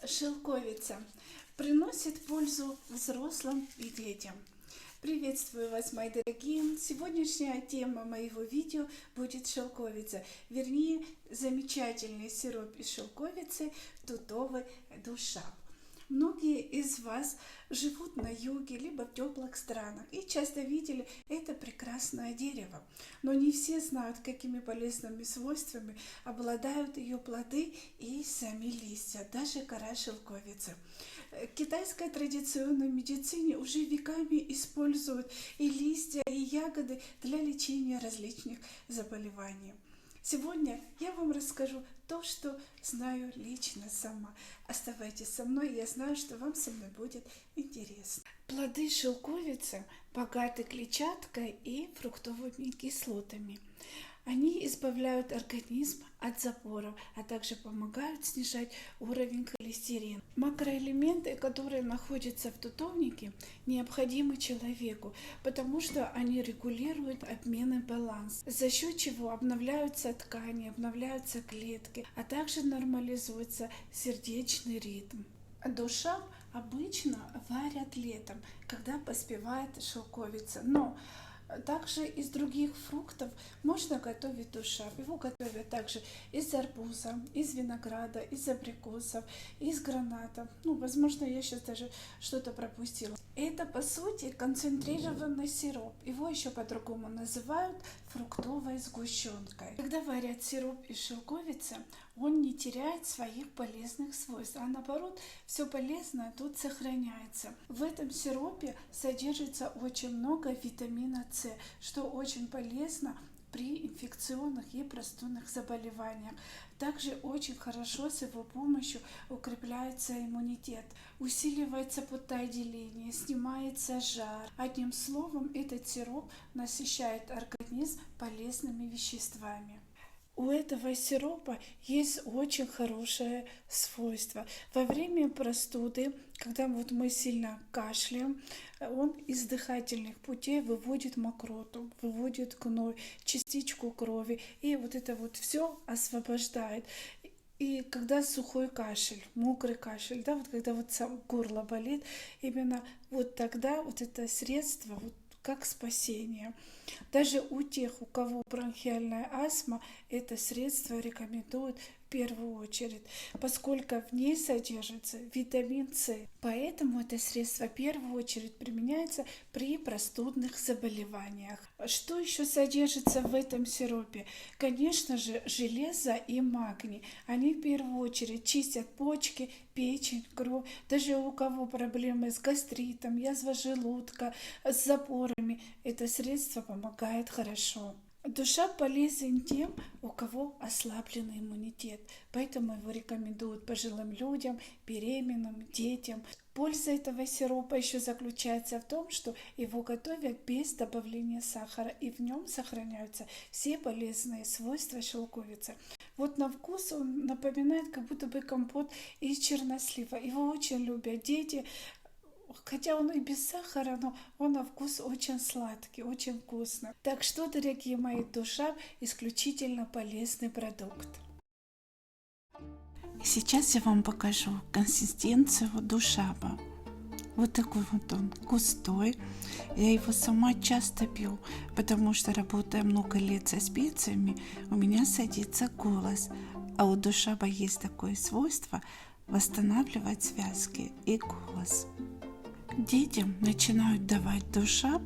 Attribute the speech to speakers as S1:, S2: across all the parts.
S1: Шелковица приносит пользу взрослым и детям. Приветствую вас, мои дорогие! Сегодняшняя тема моего видео будет шелковица, вернее, замечательный сироп из шелковицы «Тутовый душап». Многие из вас живут на юге, либо в теплых странах и часто видели это прекрасное дерево. Но не все знают, какими полезными свойствами обладают ее плоды и сами листья, даже кора шелковицы. В китайской традиционной медицине уже веками используют и листья, и ягоды для лечения различных заболеваний. Сегодня я вам расскажу то, что знаю лично сама. Оставайтесь со мной, я знаю, что вам со мной будет интересно. Плоды шелковицы богаты клетчаткой и фруктовыми кислотами. Они избавляют организм от запоров, а также помогают снижать уровень холестерина. Макроэлементы, которые находятся в тутовнике, необходимы человеку, потому что они регулируют обмен и баланс, за счет чего обновляются ткани, обновляются клетки, а также нормализуется сердечный ритм. Душап обычно варят летом, когда поспевает шелковица, но также из других фруктов можно готовить душап. Его готовят также из арбуза, из винограда, из абрикосов, из граната. Возможно, я сейчас даже что-то пропустила. Это, по сути, концентрированный сироп. Его еще по-другому называют фруктовой сгущенкой. Когда варят сироп из шелковицы, он не теряет своих полезных свойств, а наоборот, все полезное тут сохраняется. В этом сиропе содержится очень много витамина С, что очень полезно при инфекционных и простудных заболеваниях. Также очень хорошо с его помощью укрепляется иммунитет, усиливается потоотделение, снимается жар. Одним словом, этот сироп насыщает организм полезными веществами. У этого сиропа есть очень хорошее свойство. Во время простуды, когда мы сильно кашляем, он из дыхательных путей выводит мокроту, выводит гной, частичку крови, и это все освобождает. И когда сухой кашель, мокрый кашель, когда горло болит, именно тогда это средство как спасение. Даже у тех, у кого бронхиальная астма, это средство рекомендуют в первую очередь, поскольку в ней содержится витамин С. Поэтому это средство в первую очередь применяется при простудных заболеваниях. Что еще содержится в этом сиропе? Конечно же, железо и магний. Они в первую очередь чистят почки, печень, кровь. Даже у кого проблемы с гастритом, язва желудка, с запорами, это средство помогает хорошо. Душап полезен тем, у кого ослабленный иммунитет, поэтому его рекомендуют пожилым людям, беременным, детям. Польза этого сиропа еще заключается в том, что его готовят без добавления сахара, и в нем сохраняются все полезные свойства шелковицы. На вкус он напоминает как будто бы компот из чернослива. Его очень любят дети. Хотя он и без сахара, но он на вкус очень сладкий, очень вкусный. Так что, дорогие мои, душап исключительно полезный продукт. Сейчас я вам покажу консистенцию душаба. Такой он густой. Я его сама часто пью, потому что, работая много лет со специями, у меня садится голос. А у душаба есть такое свойство восстанавливать связки и голос. Детям начинают давать душап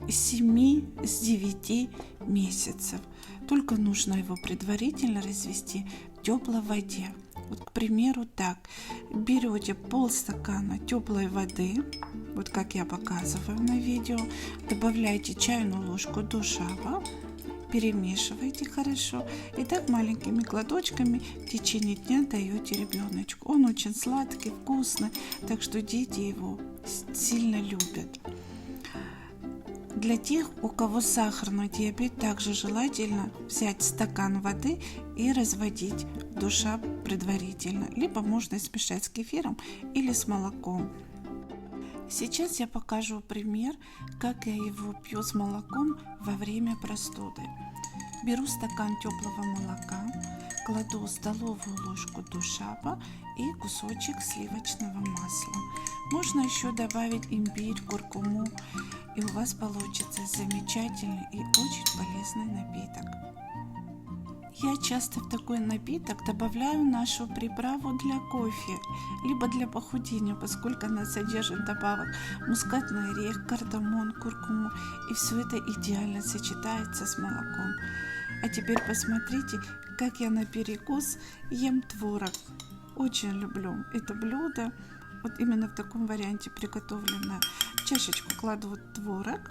S1: с 7-9 месяцев. Только нужно его предварительно развести в теплой воде. К примеру, берете полстакана теплой воды, как я показываю на видео, добавляете чайную ложку душаба, перемешиваете хорошо и маленькими глоточками в течение дня даете ребеночку. Он очень сладкий, вкусный, так что дети его сильно любят. Для тех, у кого сахарный диабет, также желательно взять стакан воды и разводить душап предварительно, либо можно смешать с кефиром или с молоком. Сейчас я покажу пример, как я его пью с молоком во время простуды. Беру стакан теплого молока, кладу столовую ложку душаба и кусочек сливочного масла. Можно еще добавить имбирь, куркуму, и у вас получится замечательный и очень полезный напиток. Я часто в такой напиток добавляю нашу приправу для кофе, либо для похудения, поскольку она содержит добавок мускатный орех, кардамон, куркуму, и все это идеально сочетается с молоком. А теперь посмотрите, как я на перекус ем творог. Очень люблю это блюдо. Вот именно в таком варианте приготовленное. В чашечку кладу творог,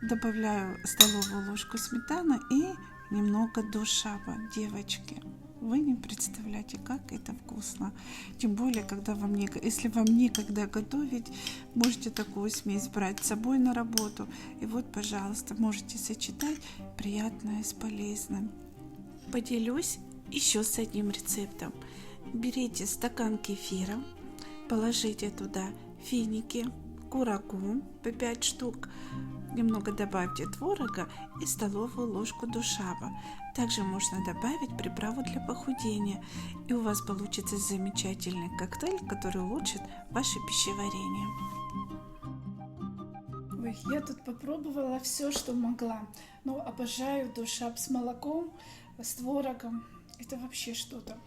S1: добавляю столовую ложку сметаны и немного душаба. Девочки, вы не представляете, как это вкусно. Тем более, если вам некогда готовить, можете такую смесь брать с собой на работу. И вот, пожалуйста, можете сочетать приятное с полезным. Поделюсь еще с одним рецептом. Берите стакан кефира, положите туда финики, курагу по 5 штук, немного добавьте творога и столовую ложку душаба. Также можно добавить приправу для похудения, и у вас получится замечательный коктейль, который улучшит ваше пищеварение. Ой, я тут попробовала все, что могла. Но обожаю душаб с молоком, с творогом. Это вообще что-то.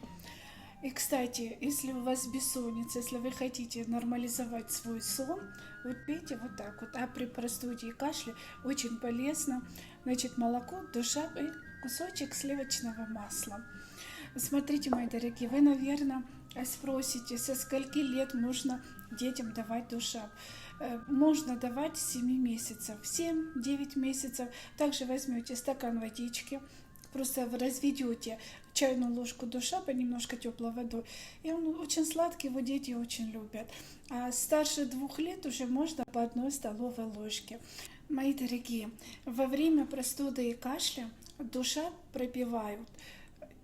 S1: И, кстати, если у вас бессонница, если вы хотите нормализовать свой сон, вот пейте вот так вот. А при простуде и кашле очень полезно. Значит, молоко, душаб и кусочек сливочного масла. Смотрите, мои дорогие, вы, наверное, спросите, со скольки лет можно детям давать душаб. Можно давать с 7 месяцев, 7-9 месяцев. Также возьмете стакан водички, просто разведете чайную ложку душаба немножко теплой водой, и он очень сладкий, его дети очень любят. А старше 2 лет уже можно по 1 столовой ложке. Мои дорогие, во время простуды и кашля душаб пропивают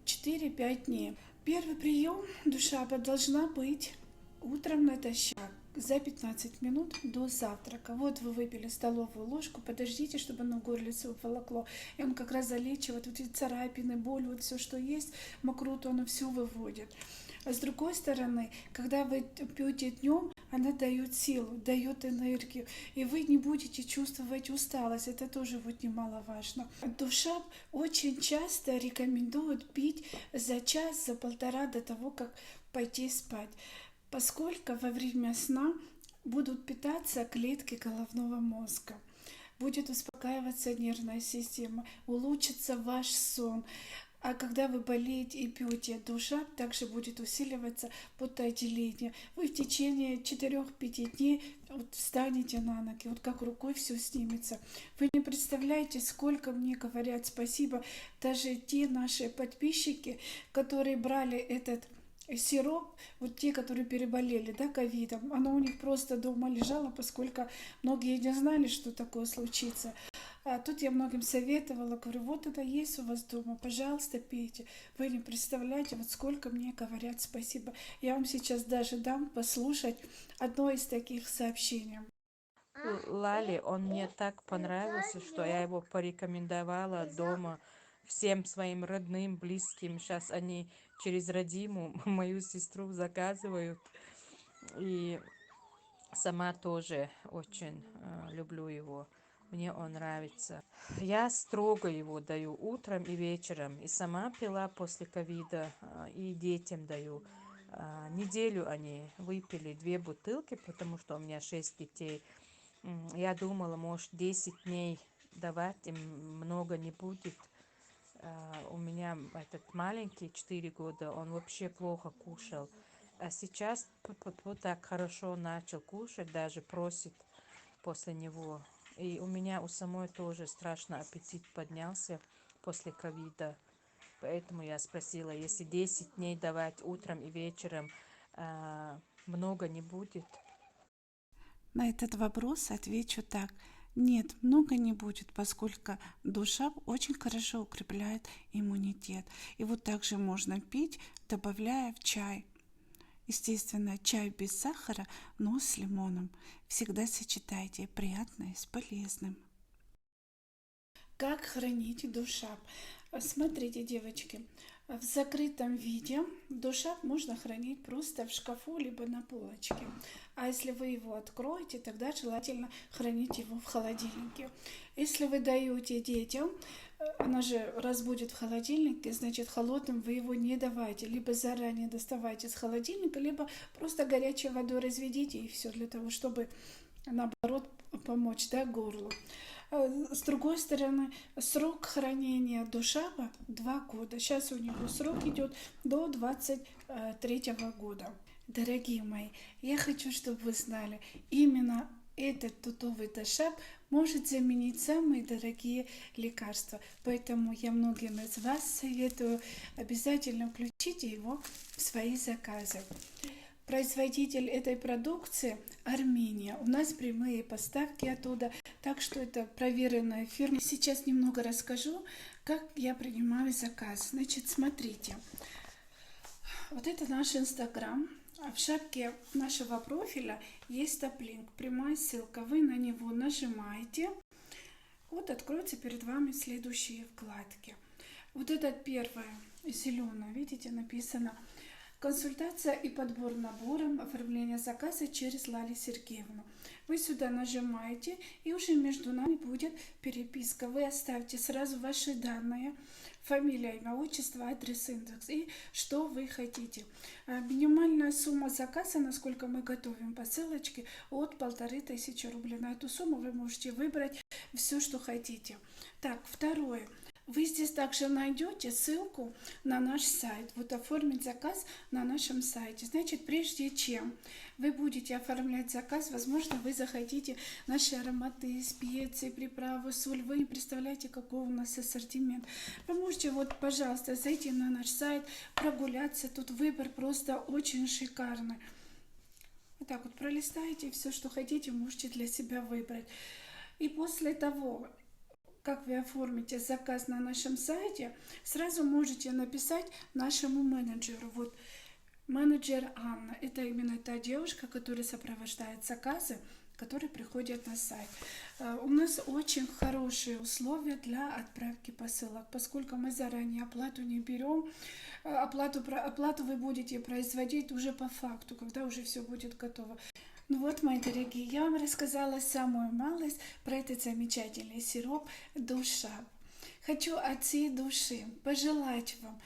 S1: 4-5 дней. Первый прием душаба должна быть утром натощак, за 15 минут до завтрака. Вот вы выпили столовую ложку, подождите, чтобы оно горлицу волокло. И он как раз залечивает вот эти царапины, боль, вот все, что есть, мокроту, оно все выводит. А с другой стороны, когда вы пьете днем, она дает силу, дает энергию, и вы не будете чувствовать усталость. Это тоже вот немаловажно. Душаб очень часто рекомендуют пить за час, за полтора до того, как пойти спать, поскольку во время сна будут питаться клетки головного мозга, будет успокаиваться нервная система, улучшится ваш сон. А когда вы болеете и пьете душаб, также будет усиливаться потоотделение. Вы в течение 4-5 дней вот встанете на ноги, вот как рукой все снимется. Вы не представляете, сколько мне говорят спасибо даже те наши подписчики, которые брали этот сироп, вот те, которые переболели, да, ковидом, оно у них просто дома лежало, поскольку многие не знали, что такое случится. А тут я многим советовала, говорю, вот это есть у вас дома, пожалуйста, пейте. Вы не представляете, вот сколько мне говорят спасибо. Я вам сейчас даже дам послушать одно из таких сообщений.
S2: Лали, он мне так понравился, что я его порекомендовала дома всем своим родным, близким. Сейчас они через родиму мою сестру заказывают. И сама тоже очень люблю его. Мне он нравится. Я строго его даю утром и вечером. И сама пила после ковида, и детям даю. Неделю они выпили 2 бутылки, потому что у меня 6 детей. Я думала, может, 10 дней давать им много не будет. У меня этот маленький, 4 года, он вообще плохо кушал. А сейчас так хорошо начал кушать, даже просит после него. И у меня у самой тоже страшно аппетит поднялся после ковида. Поэтому я спросила, если 10 дней давать утром и вечером, много не будет.
S1: На этот вопрос отвечу так. Нет, много не будет, поскольку душаб очень хорошо укрепляет иммунитет. И вот также можно пить, добавляя в чай. Естественно, чай без сахара, но с лимоном. Всегда сочетайте приятное с полезным. Как хранить душаб? Смотрите, девочки, В закрытом виде дошап можно хранить просто в шкафу либо на полочке. А если вы его откроете, тогда желательно хранить его в холодильнике. Если вы даете детям, она же раз будет в холодильнике, значит холодным вы его не давайте. Либо заранее доставайте из холодильника, либо просто горячей водой разведите и все, для того, чтобы наоборот помочь, да, горлу. С другой стороны, срок хранения дошапа 2 года. Сейчас у него срок идет до 23 года. Дорогие мои, я хочу, чтобы вы знали, именно этот тутовый дошап может заменить самые дорогие лекарства. Поэтому я многим из вас советую, обязательно включите его в свои заказы. Производитель этой продукции Армения. У нас прямые поставки оттуда, так что это проверенная фирма. Сейчас немного расскажу, как я принимаю заказ. Значит, смотрите. Вот это наш Инстаграм. В шапке нашего профиля есть топ-линк, прямая ссылка. Вы на него нажимаете. Вот откроются перед вами следующие вкладки. Вот это первое, зеленое, видите, написано «Консультация и подбор набора, оформление заказа через Лали Сергеевну». Вы сюда нажимаете, и уже между нами будет переписка. Вы оставьте сразу ваши данные, фамилия, имя, отчество, адрес, индекс и что вы хотите. Минимальная сумма заказа, насколько мы готовим посылочки, от 1500 рублей. На эту сумму вы можете выбрать все, что хотите. Так, второе. Вы здесь также найдете ссылку на наш сайт. Вот оформить заказ на нашем сайте. Значит, прежде чем вы будете оформлять заказ, возможно, вы захотите наши ароматы, специи, приправы, соль. Вы не представляете, какой у нас ассортимент. Вы можете, вот, пожалуйста, зайти на наш сайт, прогуляться. Тут выбор просто очень шикарный. Вот так вот пролистаете, все, что хотите, можете для себя выбрать. И после того, как вы оформите заказ на нашем сайте, сразу можете написать нашему менеджеру. Вот менеджер Анна, это именно та девушка, которая сопровождает заказы, которые приходят на сайт. У нас очень хорошие условия для отправки посылок, поскольку мы заранее оплату не берем. Оплату вы будете производить уже по факту, когда уже все будет готово. Ну вот, мои дорогие, я вам рассказала самую малость про этот замечательный сироп «Дошап». Хочу от всей души пожелать вам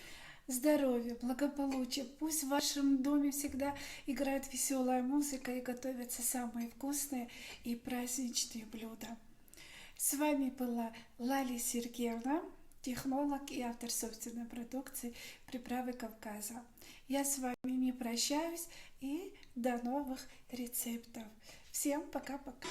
S1: здоровья, благополучия. Пусть в вашем доме всегда играет веселая музыка и готовятся самые вкусные и праздничные блюда. С вами была Лали Сергеевна, технолог и автор собственной продукции «Приправы Кавказа». Я с вами не прощаюсь и до новых рецептов. Всем пока-пока.